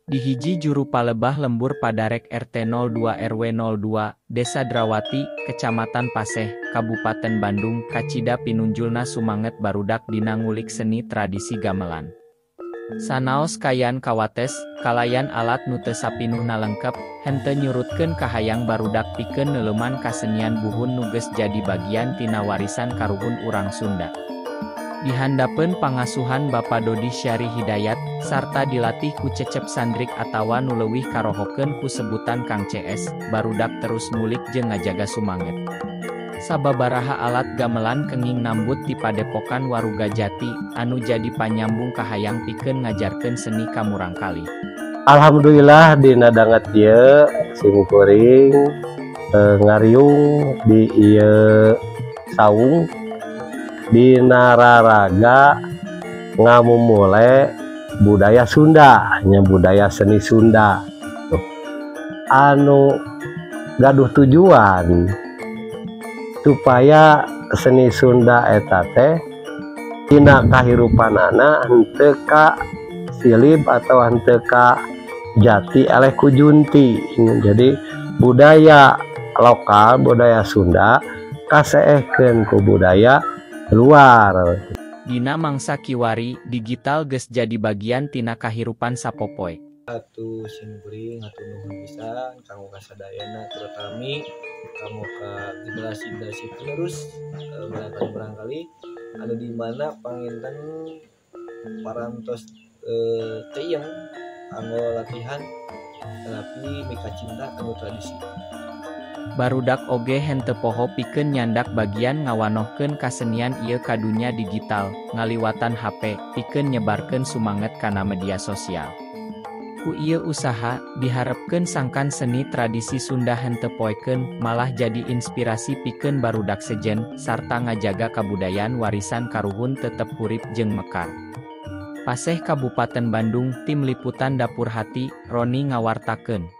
Di hiji juru palebah lembur Padarek RT 02 RW 02, Desa Drawati, Kecamatan Paseh, Kabupaten Bandung, kacida pinunjulna sumanget barudak dina ngulik seni tradisi gamelan. Sanaos kayan kawates, kalayan alat nu teu sapinuhna lengkep, henteu nyurutkeun kahayang barudak pikeun neuleuman kasenian buhun nu geus jadi bagian tina warisan karuhun urang Sunda. Dihandapeun pangasuhan Bapak Dodi Syari Hidayat, sarta dilatih ku Cecep Sandrik atawa nu leuwih karohokeun ku sebutan Kang CS, barudak terus ngulik jeung ngajaga sumanget. Sababaraha alat gamelan kenging nambut di Padepokan Waruga Jati, anu jadi panyambung kahayang pikeun ngajarkeun seni kamurangkali. Alhamdulillah dina danget ieu simkuring ngariung di ieu saung dina raraga ngamumule budaya Sunda, nya budaya seni Sunda anu gaduh tujuan supaya seni Sunda eta teh dina kahirupanana henteu ka silib atau henteu ka jati eleh ku junti. Jadi budaya lokal, budaya Sunda kaseehkeun ku budaya luar. Dina mangsa kiwari, digital geus jadi bagian tina kahirupan sapopoe. Atuh simkuring atuh nuhun pisan kanggo kasadayana terutami kanggo ka generasi penerus barangkali anu di mana panginten parantos teuing kanggo latihan tapi mika cinta kanggo tradisi. Barudak oge henteu poho pikeun nyandak bagian ngawanohkeun kasenian ieu ka dunya digital, ngaliwatan HP, pikeun nyebarkeun sumanget kana media sosial. Ku ieu usaha, diharepkeun sangkan seni tradisi Sunda henteu poekeun, malah jadi inspirasi pikeun barudak sejen, sarta ngajaga kabudayaan warisan karuhun tetep hurip jeung mekar. Paseh Kabupaten Bandung, Tim Liputan Dapur Hati, Roni ngawartakeun.